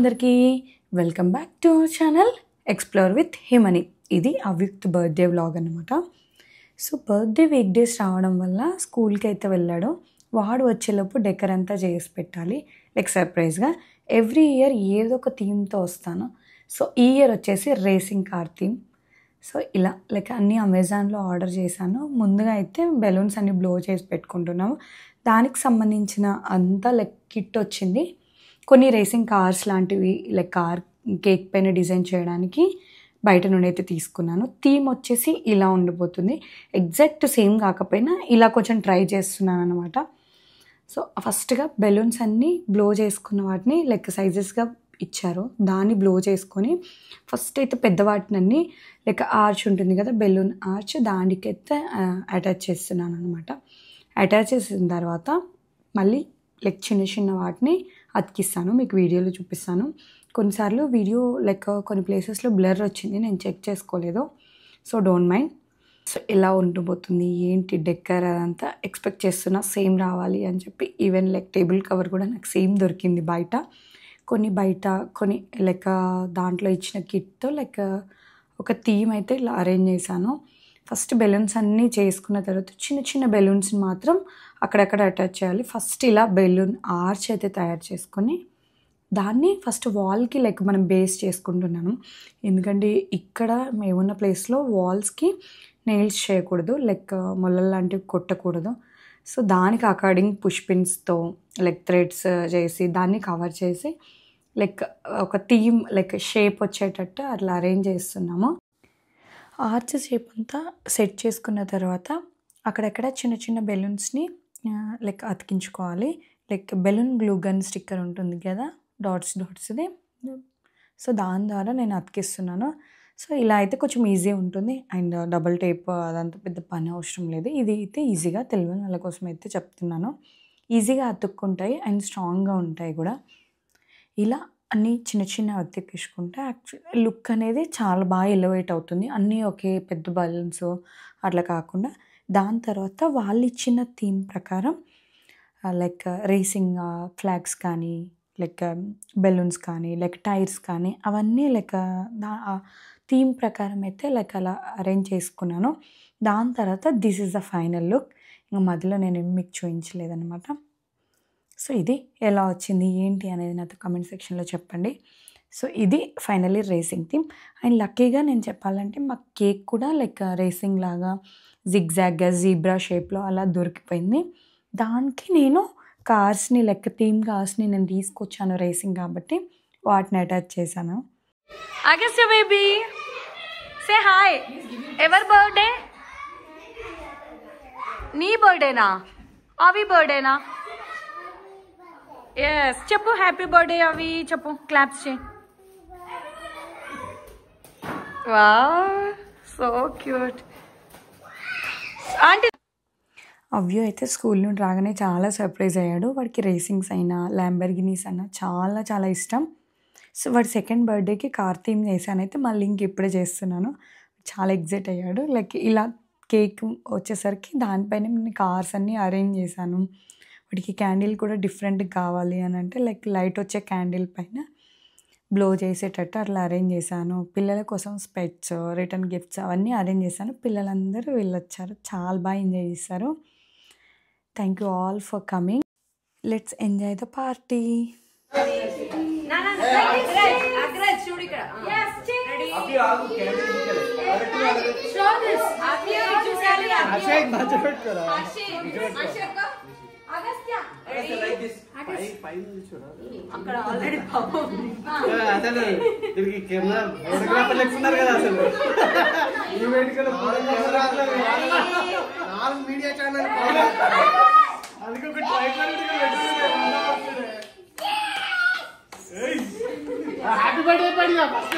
అందరికీ welcome back to our channel explore with Himani. ఇది Avyukt birthday vlog అనమాట. సో బర్త్డే వీక్ డేస్ రావడం వల్ల స్కూల్కి అయితే వెళ్ళాడు. వాడు వచ్చేలోపు డెకర్ అంతా చేసి పెట్టాలి, లైక్ సర్ప్రైజ్గా. ఎవ్రీ ఇయర్ ఏదో ఒక థీమ్తో వస్తాను. సో ఈ ఇయర్ వచ్చేసి రేసింగ్ కార్ థీమ్. సో ఇలా లైక్ అన్నీ అమెజాన్లో ఆర్డర్ చేశాను. ముందుగా అయితే బెలూన్స్ అన్ని బ్లో చేసి పెట్టుకుంటున్నాము. దానికి సంబంధించిన అంతా లైక్ కిట్ వచ్చింది. కొన్ని రేసింగ్ కార్స్ లాంటివి లైక్ కార్ కేక్ పైన డిజైన్ చేయడానికి బయట నుండి అయితే తీసుకున్నాను. థీమ్ వచ్చేసి ఇలా ఉండిపోతుంది. ఎగ్జాక్ట్ సేమ్ కాకపోయినా ఇలా కొంచెం ట్రై చేస్తున్నాను అనమాట. సో ఫస్ట్గా బెలూన్స్ అన్నీ బ్లో చేసుకున్న వాటిని లైక్ సైజెస్గా ఇచ్చారు. దాన్ని బ్లో చేసుకొని ఫస్ట్ అయితే పెద్దవాటినన్నీ లైక్ ఆర్చ్ ఉంటుంది కదా, బెలూన్ ఆర్చ్, దానికైతే అటాచ్ చేస్తున్నాను అనమాట. అటాచ్ చేసిన తర్వాత మళ్ళీ లైక్ చిన్న చిన్న వాటిని అతికిస్తాను. మీకు వీడియోలో చూపిస్తాను. కొన్నిసార్లు వీడియో లైక్ కొన్ని ప్లేసెస్లో బ్లర్ వచ్చింది, నేను చెక్ చేసుకోలేదు. So don't mind. సో ఎలా ఉండిపోతుంది ఏంటి డెక్కర్ అదంతా ఎక్స్పెక్ట్ చేస్తున్నా సేమ్ రావాలి అని చెప్పి. ఈవెన్ లైక్ టేబుల్ కవర్ కూడా నాకు సేమ్ దొరికింది బయట. కొన్ని లైక్ దాంట్లో ఇచ్చిన కిట్తో లైక్ ఒక థీమ్ అయితే ఇలా అరేంజ్ చేశాను. ఫస్ట్ బెలూన్స్ అన్నీ చేసుకున్న తర్వాత చిన్న చిన్న బెలూన్స్ని మాత్రం అక్కడక్కడ అటాచ్ చేయాలి. ఫస్ట్ ఇలా బెలూన్ ఆర్చ్ అయితే తయారు చేసుకొని దాన్ని ఫస్ట్ వాల్కి లైక్ మనం బేస్ చేసుకుంటున్నాను. ఎందుకంటే ఇక్కడ మేమున్న ప్లేస్లో వాల్స్కి నెయిల్స్ చేయకూడదు, లైక్ మొల్లలు లాంటివి కొట్టకూడదు. సో దానికి అకార్డింగ్ పుష్ పిన్స్తో లైక్ థ్రెడ్స్ చేసి దాన్ని కవర్ చేసి లైక్ ఒక థీమ్ లైక్ షేప్ వచ్చేటట్టు అట్లా అరేంజ్ చేస్తున్నాము. ఆర్చ్ షేప్ అంతా సెట్ చేసుకున్న తర్వాత అక్కడక్కడ చిన్న చిన్న బెలూన్స్ని లైక్ అతికించుకోవాలి. Like balloon glue gun sticker ఉంటుంది కదా, డాట్స్ది. సో దాని ద్వారా నేను అతికిస్తున్నాను. సో ఇలా అయితే కొంచెం ఈజీ ఉంటుంది. అండ్ డబుల్ టేప్ అదంతా పెద్ద పని అవసరం లేదు. ఇది అయితే ఈజీగా తెలియని వాళ్ళ కోసం అయితే చెప్తున్నాను. ఈజీగా అతుక్కుంటాయి అండ్ స్ట్రాంగ్గా ఉంటాయి కూడా. ఇలా అన్నీ చిన్న చిన్న అతికించుకుంటే యాక్చువల్ లుక్ అనేది చాలా బాగా ఎలివేట్ అవుతుంది. అన్నీ ఒకే పెద్ద బలూన్స్ అట్లా కాకుండా. దాని తర్వాత వాళ్ళు ఇచ్చిన థీమ్ ప్రకారం లైక్ రేసింగ్ ఫ్లాగ్స్ కానీ లైక్ బెలూన్స్ కానీ లైక్ టైర్స్ కానీ అవన్నీ లైక్ థీమ్ ప్రకారం అయితే లైక్ అలా అరేంజ్ చేసుకున్నాను. దాని తర్వాత this is the final look. ఇంకా మధ్యలో నేను మీకు చూపించలేదన్నమాట. సో ఇది ఎలా వచ్చింది ఏంటి అనేది నాతో కమెంట్ సెక్షన్లో చెప్పండి. సో ఇది ఫైనల్లీ రేసింగ్ థీమ్. అండ్ లక్కీగా నేను చెప్పాలంటే మా కేక్ కూడా లైక్ రేసింగ్ లాగా జిగ్జాగ్గా జీబ్రా షేప్లో అలా దొరికిపోయింది. దానికి నేను కార్స్ని లైక్ థీమ్ కార్స్ని నేను తీసుకొచ్చాను రేసింగ్ కాబట్టి వాటిని అటాచ్ చేశాను. Agastya baby say hi. ఎవరి బర్త్డే? నీ బర్త్డేనా? అవి బర్త్డేనా? ఎస్ చెప్పు. హ్యాపీ బర్త్డే అవి చెప్పు. క్లాప్స్ చేయి. Wow so cute. ఆంటీ అవ్యూ అయితే స్కూల్ నుండి రాగానే చాలా సర్ప్రైజ్ అయ్యాడు. వాడికి రేసింగ్స్ అయినా ల్యాంబర్గినీస్ అయినా చాలా చాలా ఇష్టం. సో వాడి సెకండ్ బర్త్డేకి కార్ థీమ్ చేశానైతే మళ్ళీ ఇంక ఇప్పుడే చేస్తున్నాను. చాలా ఎగ్జైట్ అయ్యాడు. లైక్ ఇలా కేక్ వచ్చేసరికి దానిపైన నేను కార్స్ అన్నీ అరేంజ్ చేశాను. వాడికి క్యాండిల్ కూడా డిఫరెంట్గా కావాలి అని అంటే లైక్ లైట్ వచ్చే క్యాండిల్ పైన బ్లో చేసేటట్టు అట్లా అరేంజ్ చేశాను. పిల్లల కోసం స్పెట్స్, రిటర్న్ గిఫ్ట్స్ అవన్నీ అరేంజ్ చేశాను. పిల్లలందరూ వెళ్ళొచ్చారు, చాలా బాగా ఎంజాయ్ చేశారు. Thank you all for coming. Let's enjoy the party. అక్కడ ఆల్రెడీ పాపం అసలు దీనికి కెమెరా ఫోటోగ్రాఫర్ లెక్కున్నారు కదా. అసలు మీడియా ఛానల్ అందుకే ఒక హ్యాపీ బర్త్డే పడిగా ఫస్ట్.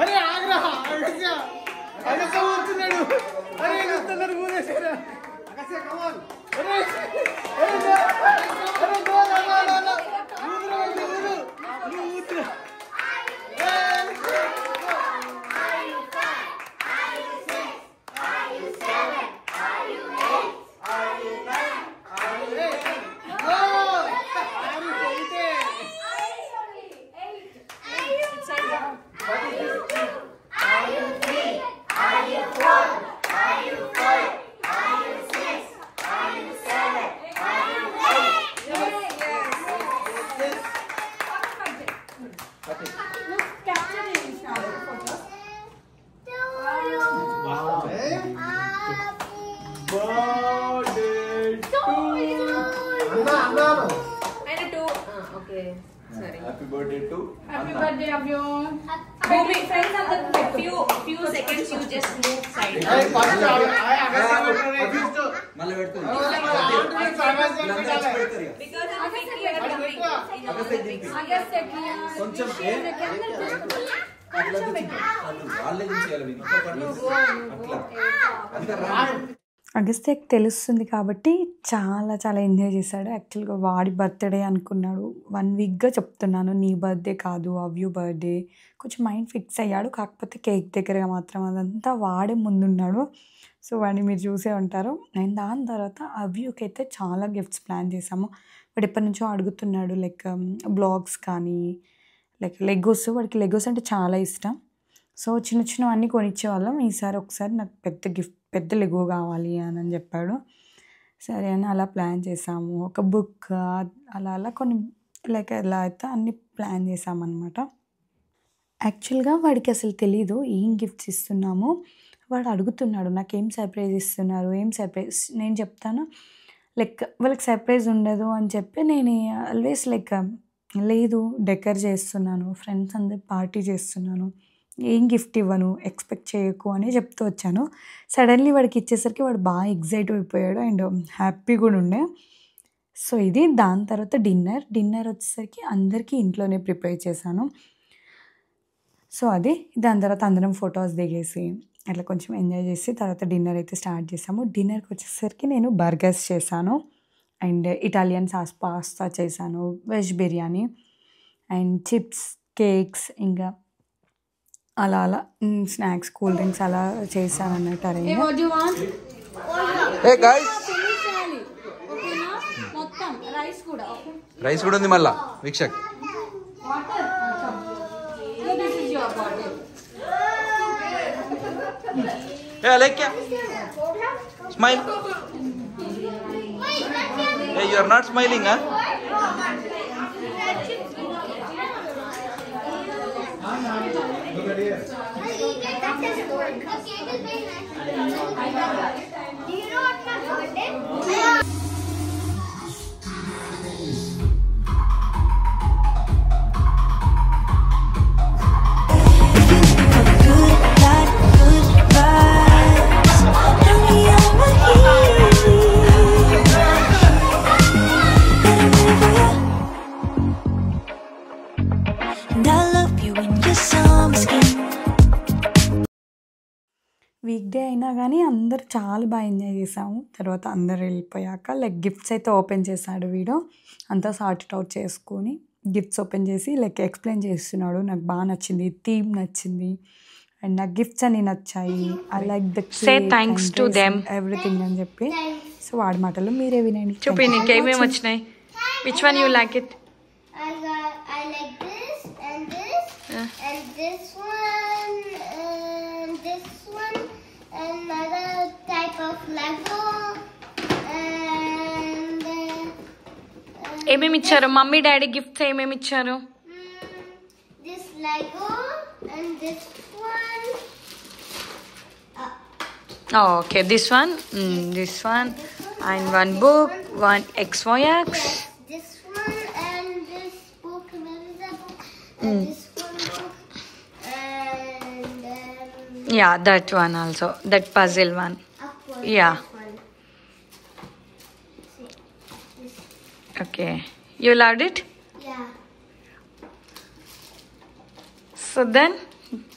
अरे Agra Happy birthday to Happy birthday, Avyo. Baby, friends are the few seconds you just move side. మళ్ళీ పెడతారు Because in the week you are coming. కొంచెం అట్లా వాళ్ళే తీసేయాలి అట్లా అంతా అగస్త్యకి తెలుస్తుంది కాబట్టి చాలా చాలా ఎంజాయ్ చేశాడు. యాక్చువల్గా వాడి బర్త్డే అనుకున్నాడు. 1 వీక్గా చెప్తున్నాను నీ బర్త్డే కాదు అవ్యూ బర్త్డే. కొంచెం మైండ్ ఫిక్స్ అయ్యాడు. కాకపోతే కేక్ దగ్గరగా మాత్రం అదంతా వాడే ముందున్నాడు. సో వాడిని మీరు చూసే ఉంటారు. అండ్ దాని తర్వాత అవ్యూకి అయితే చాలా గిఫ్ట్స్ ప్లాన్ చేసాము. వాడు ఎప్పటి నుంచో అడుగుతున్నాడు లైక్ బ్లాగ్స్ కానీ లైక్ లెగోస్. వాడికి లెగోస్ అంటే చాలా ఇష్టం. సో చిన్న చిన్నవన్నీ కొనిచ్చేవాళ్ళం. ఈసారి ఒకసారి నాకు పెద్ద లెగో కావాలి అని చెప్పాడు. సరే అని అలా ప్లాన్ చేసాము. ఒక బుక్ అలా కొన్ని లైక్ ఎలా అయితే అన్నీ ప్లాన్ చేసామన్నమాట. యాక్చువల్గా వాడికి అసలు తెలీదు ఏం గిఫ్ట్స్ ఇస్తున్నాము. వాడు అడుగుతున్నాడు నాకేం సర్ప్రైజ్ ఇస్తున్నారు, ఏం సర్ప్రైజ్. నేను చెప్తాను లైక్ వాళ్ళకి సర్ప్రైజ్ ఉండదు అని చెప్పి నేను ఆల్వేస్ లైక్ లేదు డెకర్ చేస్తున్నాను, ఫ్రెండ్స్ అందరు పార్టీ చేస్తున్నాను, ఏం గిఫ్ట్ ఇవ్వను, ఎక్స్పెక్ట్ చేయకు అని చెప్తూ వచ్చాను. సడన్లీ వాడికి ఇచ్చేసరికి వాడు బాగా ఎగ్జైట్ అయిపోయాడు అండ్ హ్యాపీ కూడా ఉండే. సో ఇది దాని తర్వాత డిన్నర్ వచ్చేసరికి అందరికీ ఇంట్లోనే ప్రిపేర్ చేశాను. సో అది దాని తర్వాత అందరం ఫొటోస్ దిగేసి అట్లా కొంచెం ఎంజాయ్ చేసి తర్వాత డిన్నర్ అయితే స్టార్ట్ చేసాము. డిన్నర్కి వచ్చేసరికి నేను బర్గర్స్ చేశాను అండ్ ఇటాలియన్ సాస్ పాస్తా చేశాను, veg biryani and chips, cakes, ఇంకా అలా స్నాక్స్, కూల్ డ్రింక్స్ అలా చేశాను అన్నట్టు అరేంజ్. రైస్ కూడా ఉంది మళ్ళా వీక్షక్. Smile. You are not smiling, huh? That doesn't work. Okay, it is very nice. Do you know what's my birthday? Week day అయినా కానీ అందరు చాలా బాగా ఎంజాయ్ చేసాము. తర్వాత అందరు వెళ్ళిపోయాక లైక్ గిఫ్ట్స్ అయితే ఓపెన్ చేశాడు వీడు. అంతా సార్ట్ అవుట్ చేసుకొని గిఫ్ట్స్ ఓపెన్ చేసి లైక్ ఎక్స్ప్లెయిన్ చేస్తున్నాడు. నాకు బాగా నచ్చింది, థీమ్ నచ్చింది అండ్ నాకు గిఫ్ట్స్ అన్ని నచ్చాయి. I like the thanks to them everything అని చెప్పి. సో వాడి మాటలు మీరే వినండి. చూపి నీకేమేమి వచ్చినాయి. Which one you like it? I like this and this and this one and this one and another type of Lego and ఏమేమి ఇచ్చారు మమ్మీ డాడీ గిఫ్ట్స్ ఏమేమి ఇచ్చారు? this Lego and this one. Okay this one and one book, one XYX. This one and this book, maybe that book and this one book and Yeah, that one also, that puzzle one. upward. Yeah. This one. See, this. Okay, you loved it? Yeah. So then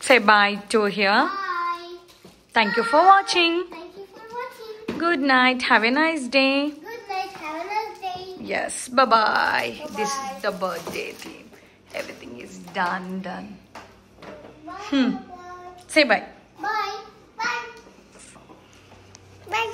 say bye to here. Bye. Thank you for watching. Thank you for watching. Good night, have a nice day. Good night. Have a nice day. Yes, bye bye. This is the birthday theme. Everything is done. Bye. Say bye. Bye. Bye. Bye.